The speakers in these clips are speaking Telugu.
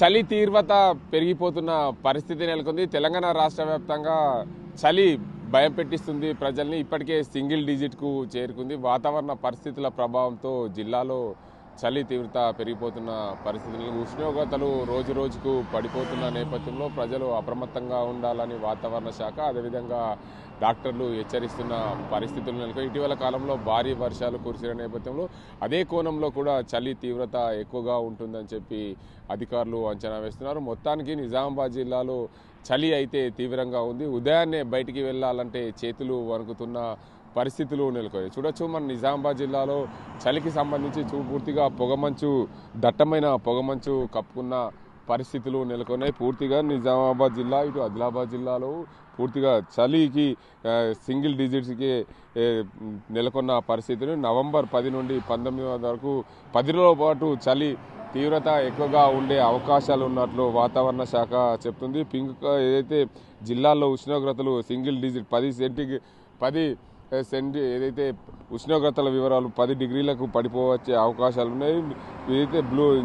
చలి తీవ్రత పెరిగిపోతున్న పరిస్థితి నెలకొంది. తెలంగాణ రాష్ట్ర వ్యాప్తంగా చలి భయం పెట్టిస్తుంది ప్రజల్ని. ఇప్పటికే సింగిల్ డిజిట్కు చేరుకుంది. వాతావరణ పరిస్థితుల ప్రభావంతో జిల్లాలో చలి తీవ్రత పెరిగిపోతున్న పరిస్థితులు, ఉష్ణోగ్రతలు రోజు రోజుకు పడిపోతున్న నేపథ్యంలో ప్రజలు అప్రమత్తంగా ఉండాలని వాతావరణ శాఖ, అదేవిధంగా డాక్టర్లు హెచ్చరిస్తున్న పరిస్థితులు నెలకొని ఇటీవల కాలంలో భారీ వర్షాలు కురిసిన నేపథ్యంలో అదే కోణంలో కూడా చలి తీవ్రత ఎక్కువగా ఉంటుందని చెప్పి అధికారులు అంచనా వేస్తున్నారు. మొత్తానికి నిజామాబాద్ జిల్లాలో చలి అయితే తీవ్రంగా ఉంది. ఉదయాన్నే బయటికి వెళ్ళాలంటే చేతులు వణుకుతున్న పరిస్థితులు నెలకొన్నాయి. చూడొచ్చు, మన నిజామాబాద్ జిల్లాలో చలికి సంబంధించి పూర్తిగా పొగమంచు, దట్టమైన పొగమంచు కప్పుకున్న పరిస్థితులు నెలకొన్నాయి. పూర్తిగా నిజామాబాద్ జిల్లా, ఇటు ఆదిలాబాద్ జిల్లాలో పూర్తిగా చలికి సింగిల్ డిజిట్స్కి నెలకొన్న పరిస్థితులు. నవంబర్ 10 నుండి 19 వరకు 10 రోజుల పాటు చలి తీవ్రత ఎక్కువగా ఉండే అవకాశాలు ఉన్నట్లు వాతావరణ శాఖ చెప్తుంది. పింక్ ఏదైతే జిల్లాల్లో ఉష్ణోగ్రతలు సింగిల్ డిజిట్ 10 ఏదైతే ఉష్ణోగ్రతల వివరాలు 10 డిగ్రీలకు పడిపోవచ్చే అవకాశాలు ఉన్నాయి. ఏదైతే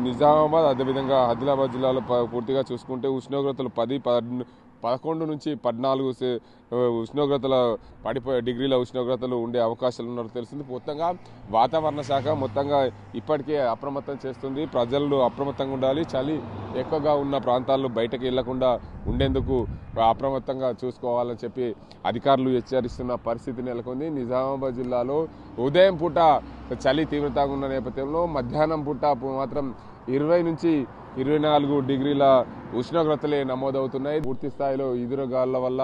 నిజామాబాద్, అదేవిధంగా ఆదిలాబాద్ జిల్లాలో పూర్తిగా చూసుకుంటే ఉష్ణోగ్రతలు 11 నుంచి 14 ఉష్ణోగ్రతల డిగ్రీల ఉష్ణోగ్రతలు ఉండే అవకాశాలు ఉన్నట్టు తెలిసింది. మొత్తంగా వాతావరణ శాఖ ఇప్పటికే అప్రమత్తం చేస్తుంది. ప్రజలు అప్రమత్తంగా ఉండాలి. చలి ఎక్కువగా ఉన్న ప్రాంతాల్లో బయటకు వెళ్లకుండా ఉండేందుకు అప్రమత్తంగా చూసుకోవాలని చెప్పి అధికారులు హెచ్చరిస్తున్న పరిస్థితి నెలకొంది. నిజామాబాద్ జిల్లాలో ఉదయం పూట చలి తీవ్రతగా ఉన్న నేపథ్యంలో మధ్యాహ్నం పూట మాత్రం 20 నుంచి 24 డిగ్రీల ఉష్ణోగ్రతలే నమోదవుతున్నాయి. పూర్తి స్థాయిలో ఈదురుగాళ్ల వల్ల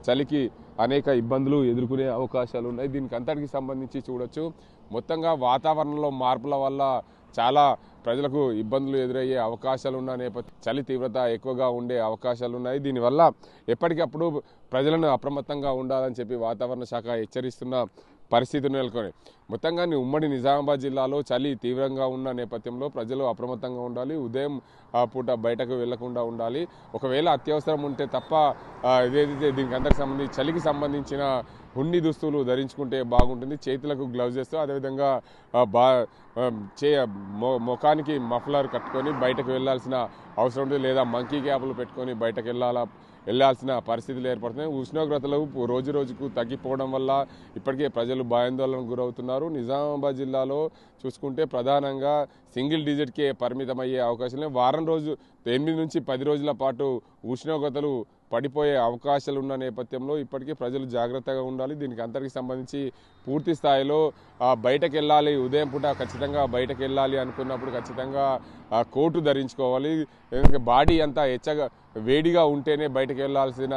చలికి అనేక ఇబ్బందులు ఎదుర్కొనే అవకాశాలు ఉన్నాయి. దీనికి అంతటికి సంబంధించి చూడొచ్చు, మొత్తంగా వాతావరణంలో మార్పుల వల్ల చాలా ప్రజలకు ఇబ్బందులు ఎదురయ్యే అవకాశాలు ఉన్న నేపథ్యం చలి తీవ్రత ఎక్కువగా ఉండే అవకాశాలు ఉన్నాయి. దీనివల్ల ఎప్పటికప్పుడు ప్రజలను అప్రమత్తంగా ఉండాలని చెప్పి వాతావరణ శాఖ హెచ్చరిస్తున్న పరిస్థితులు నెలకొని మొత్తంగా ఉమ్మడి నిజామాబాద్ జిల్లాలో చలి తీవ్రంగా ఉన్న నేపథ్యంలో ప్రజలు అప్రమత్తంగా ఉండాలి. ఉదయం పూట బయటకు వెళ్లకుండా ఉండాలి. ఒకవేళ అత్యవసరం ఉంటే తప్ప ఏదైతే దీనికి అందరికి సంబంధించి చలికి సంబంధించిన హుండి దుస్తులు ధరించుకుంటే బాగుంటుంది. చేతులకు గ్లౌజ్ వేస్తూ, అదేవిధంగా ముఖానికి మఫ్లర్ కట్టుకొని బయటకు వెళ్లాల్సిన అవసరం ఉంటుంది. లేదా మంకీ క్యాపులు పెట్టుకొని బయటకు వెళ్లాల్సిన పరిస్థితులు ఏర్పడుతున్నాయి. ఉష్ణోగ్రతలు రోజు రోజుకు తగ్గిపోవడం వల్ల ఇప్పటికే ప్రజలు భయాందోళనకు గురవుతున్నారు. నిజామాబాద్ జిల్లాలో చూసుకుంటే ప్రధానంగా సింగిల్ డిజిట్కే పరిమితమయ్యే అవకాశాలు. వారం రోజు 8 నుంచి 10 రోజుల పాటు ఉష్ణోగ్రతలు పడిపోయే అవకాశాలు ఉన్న నేపథ్యంలో ఇప్పటికీ ప్రజలు జాగ్రత్తగా ఉండాలి. దీనికి అందరికి సంబంధించి పూర్తి స్థాయిలో బయటకు వెళ్ళాలి, ఉదయం పూట ఖచ్చితంగా బయటకు వెళ్ళాలి అనుకున్నప్పుడు ఖచ్చితంగా కోటు ధరించుకోవాలి. బాడీ అంతా వేడిగా ఉంటేనే బయటకు వెళ్ళాల్సిన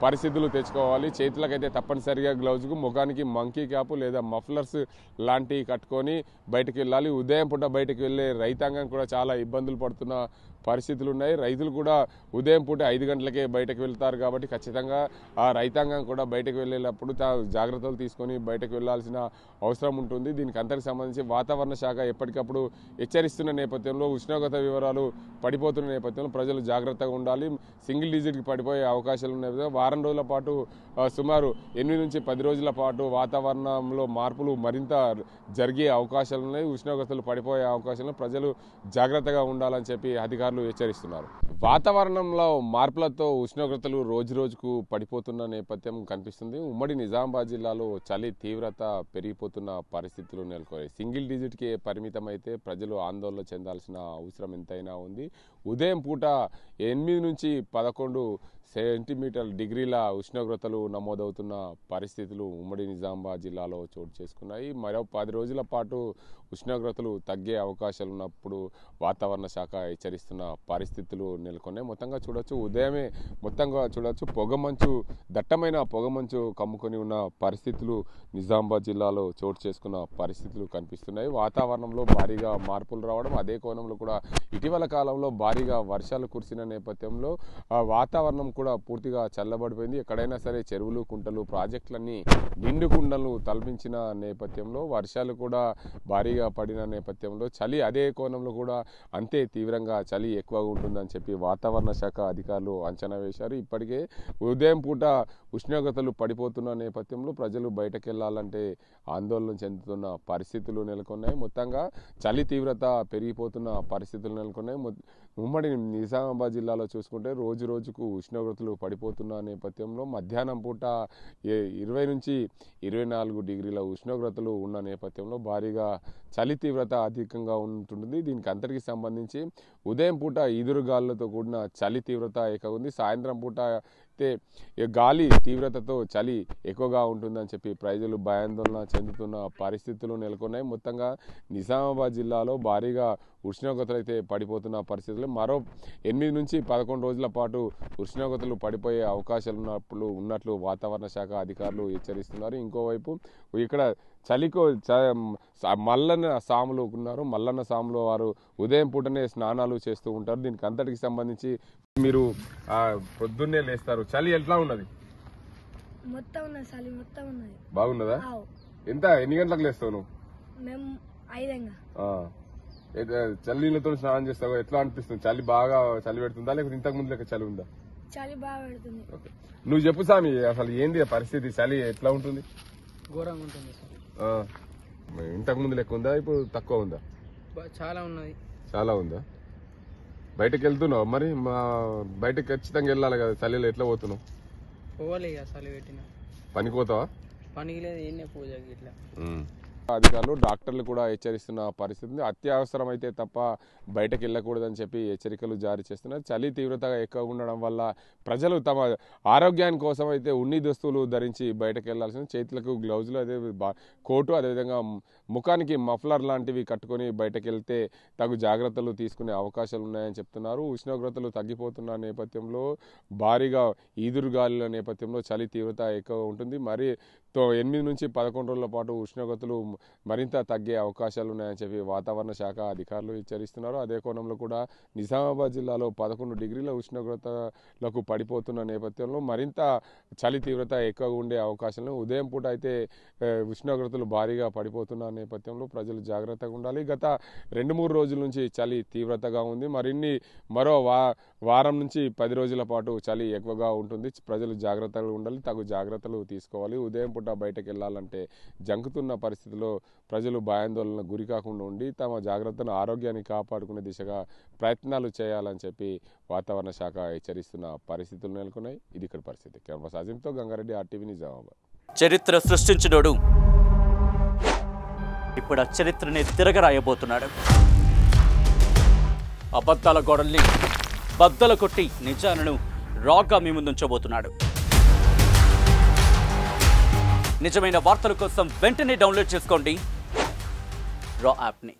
పరిస్థితులు తెచ్చుకోవాలి. చేతులకైతే తప్పనిసరిగా గ్లౌజ్కు, ముఖానికి మంకీ క్యాప్ లేదా మఫ్లర్స్ లాంటివి కట్టుకొని బయటకు వెళ్ళాలి. ఉదయం పూట బయటకు వెళ్ళే రైతాంగం కూడా చాలా ఇబ్బందులు పడుతున్న పరిస్థితులు ఉన్నాయి. రైతులు కూడా ఉదయం పూట 5 గంటలకే బయటకు వెళ్తారు కాబట్టి ఖచ్చితంగా ఆ రైతాంగం కూడా బయటకు వెళ్ళేటప్పుడు జాగ్రత్తలు తీసుకొని బయటకు వెళ్లాల్సిన అవసరం ఉంటుంది. దీనికి అందరికి సంబంధించి వాతావరణ శాఖ ఎప్పటికప్పుడు హెచ్చరిస్తున్న నేపథ్యంలో ఉష్ణోగ్రత వివరాలు పడిపోతున్న నేపథ్యంలో ప్రజలు జాగ్రత్తగా ఉండాలి. సింగిల్ డిజిట్కి పడిపోయే అవకాశాలు ఉన్నాయి. వారం రోజుల పాటు సుమారు 8 నుంచి 10 రోజుల పాటు వాతావరణంలో మార్పులు మరింత జరిగే అవకాశాలు ఉన్నాయి. ఉష్ణోగ్రతలు పడిపోయే అవకాశాలు, ప్రజలు జాగ్రత్తగా ఉండాలని చెప్పి అధికారులు హెచ్చరిస్తున్నారు. వాతావరణంలో మార్పులతో ఉష్ణోగ్రతలు రోజు రోజుకు పడిపోతున్న నేపథ్యం కనిపిస్తుంది. ఉమ్మడి నిజామాబాద్ జిల్లాలో చలి తీవ్రత పెరిగిపోతున్న పరిస్థితులు నెలకొన్నాయి. సింగిల్ డిజిట్కి పరిమితమైతే ప్రజలు ఆందోళన చెందాల్సిన అవసరం ఎంతైనా ఉంది. ఉదయం పూట 8 నుంచి 11 డిగ్రీల ఉష్ణోగ్రతలు నమోదవుతున్న పరిస్థితులు ఉమ్మడి నిజామాబాద్ జిల్లాలో చోటు చేసుకున్నాయి. మరో 10 రోజుల పాటు ఉష్ణోగ్రతలు తగ్గే అవకాశాలు ఉన్నప్పుడు వాతావరణ శాఖ హెచ్చరిస్తున్న పరిస్థితులు నెలకొన్నాయి. ఉదయమే పొగమంచు, దట్టమైన పొగమంచు కమ్ముకొని ఉన్న పరిస్థితులు నిజామాబాద్ జిల్లాలో చోటు చేసుకున్న పరిస్థితులు కనిపిస్తున్నాయి. వాతావరణంలో భారీగా మార్పులు రావడం, అదే కోణంలో కూడా ఇటీవల కాలంలో భారీగా వర్షాలు కురిసిన నేపథ్యంలో వాతావరణం కూడా పూర్తిగా చల్లబడిపోయింది. ఎక్కడైనా సరే చెరువులు, కుంటలు, ప్రాజెక్టులన్నీ నిండు కుండలు తలపించిన నేపథ్యంలో వర్షాలు కూడా భారీగా పడిన నేపథ్యంలో చలి అదే కోణంలో కూడా అంతే తీవ్రంగా చలి ఎక్కువగా ఉంటుందని చెప్పి వాతావరణ శాఖ అధికారులు అంచనా వేశారు. ఇప్పటికే ఉదయం పూట ఉష్ణోగ్రతలు పడిపోతున్న నేపథ్యంలో ప్రజలు బయటకు వెళ్లాలంటే ఆందోళన చెందుతున్న పరిస్థితులు నెలకొన్నాయి. మొత్తంగా చలి తీవ్రత పెరిగిపోతున్న పరిస్థితులు నెలకొన్నాయి. ఉమ్మడి నిజామాబాద్ జిల్లాలో చూసుకుంటే రోజు రోజుకు ఉష్ణోగ్రతలు పడిపోతున్న నేపథ్యంలో మధ్యాహ్నం పూట 20 నుంచి 24 డిగ్రీల ఉష్ణోగ్రతలు ఉన్న నేపథ్యంలో భారీగా చలి తీవ్రత అధికంగా ఉంటుంటుంది. దీనికి అంతటికి సంబంధించి ఉదయం పూట ఈదురుగాలులతో కూడిన చలి తీవ్రత ఎక్కువ ఉంది. సాయంత్రం పూట అయితే గాలి తీవ్రతతో చలి ఎక్కువగా ఉంటుందని చెప్పి ప్రజలు భయాందోళన చెందుతున్న పరిస్థితులు నెలకొన్నాయి. మొత్తంగా నిజామాబాద్ జిల్లాలో భారీగా ఉష్ణోగ్రతలు అయితే పడిపోతున్న పరిస్థితులు. మరో 8 నుంచి 11 రోజుల పాటు ఉష్ణోగ్రతలు పడిపోయే అవకాశాలు ఉన్నట్లు వాతావరణ శాఖ అధికారులు హెచ్చరిస్తున్నారు. ఇంకోవైపు ఇక్కడ చలికో మల్లన్న సాములు ఉన్నారు. మల్లన్న సాములు వారు ఉదయం పూటనే స్నానాలు చేస్తూ ఉంటారు. దీనికి అంతటికి సంబంధించి మీరు పొద్దున్నే లేస్తారు. చలి ఎట్లా ఉన్నది? మొత్తం ఉన్నది చలి మొత్తం ఉన్నది. బాగున్నదా? ఎన్ని గంటలకు లేస్తావు నువ్వు? మేము 5 చల్లీలతో స్నానం చేస్తావు. ఎట్లా అనిపిస్తుంది? చలి బాగా చలి పెడుతుందా లేకపోతే ఇంతకు ముందు లెక్క చలి ఉందా? చలి బాగా పెడుతుంది. నువ్వు చెప్పు సామి, అసలు ఏంది పరిస్థితి? చలి ఎట్లా ఉంటుంది? ఘోరంగా ఉంటుంది. ఇంతకు ముందు లెక్క ఉందా? ఇప్పుడు తక్కువ ఉందా? చాలా ఉన్నది. చాలా ఉందా? బయటకు వెళ్తున్నావు మరి? బయటకు ఖచ్చితంగా వెళ్ళాలి కదా. చలిలో ఎట్లా పోతున్నావు? పోవాలి చలి పెట్టిన పనికి పోతావా? పనికి లేదు, పూజకి ఇట్లా. అధికారులు డాక్టర్లు కూడా హెచ్చరిస్తున్న పరిస్థితి. అత్యవసరం అయితే తప్ప బయటకు వెళ్ళకూడదని చెప్పి హెచ్చరికలు జారీ చేస్తున్నారు. చలి తీవ్రతగా ఎక్కువ ఉండడం వల్ల ప్రజలు తమ ఆరోగ్యాని కోసం అయితే ఉన్ని దుస్తులు ధరించి బయటకు వెళ్లాల్సిన, చేతులకు గ్లౌజులు, అదే కోటు, అదేవిధంగా ముఖానికి మఫ్లర్ లాంటివి కట్టుకొని బయటకు వెళ్తే తగు జాగ్రత్తలు తీసుకునే అవకాశాలు ఉన్నాయని చెప్తున్నారు. ఉష్ణోగ్రతలు తగ్గిపోతున్న నేపథ్యంలో భారీగా ఈదురుగాలుల నేపథ్యంలో చలి తీవ్రత ఎక్కువ ఉంటుంది. మరి 8 నుంచి 11 రోజుల పాటు ఉష్ణోగ్రతలు మరింత తగ్గే అవకాశాలు ఉన్నాయని చెప్పి వాతావరణ శాఖ అధికారులు హెచ్చరిస్తున్నారు. అదే కోణంలో కూడా నిజామాబాద్ జిల్లాలో 11 డిగ్రీల ఉష్ణోగ్రతలకు పడిపోతున్న నేపథ్యంలో మరింత చలి తీవ్రత ఎక్కువగా ఉండే అవకాశాలు. ఉదయం పూట అయితే ఉష్ణోగ్రతలు భారీగా పడిపోతున్న నేపథ్యంలో ప్రజలు జాగ్రత్తగా ఉండాలి. గత 2-3 రోజుల నుంచి చలి తీవ్రతగా ఉంది. మరో వారం నుంచి 10 రోజుల పాటు చలి ఎక్కువగా ఉంటుంది. ప్రజలు జాగ్రత్తగా ఉండాలి, తగు జాగ్రత్తలు తీసుకోవాలి. ఉదయం పూట బయటకు వెళ్ళాలంటే జంకుతున్న పరిస్థితిలో ప్రజలు భయాందోళన గురి కాకుండా ఉండి తమ జాగ్రత్తను, ఆరోగ్యాన్ని కాపాడుకునే దిశగా ప్రయత్నాలు చేయాలని చెప్పి వాతావరణ శాఖ హెచ్చరిస్తున్న పరిస్థితులు నెలకొన్నాయి. ఇది ఇక్కడ పరిస్థితి. కెమెరా సాజింతో గంగారెడ్డి, RTV నిజామాబాద్. చరిత్ర సృష్టించినోడు ఇప్పుడు ఆ చరిత్రని తిరగరాయబోతున్నాడు. అబద్ధాల గోడల్ని బద్దలు కొట్టి నిజాలను రాగా మీ ముందుంచబోతున్నాడు. నిజమైన వార్తల కోసం వెంటనే డౌన్లోడ్ చేసుకోండి రా యాప్ని.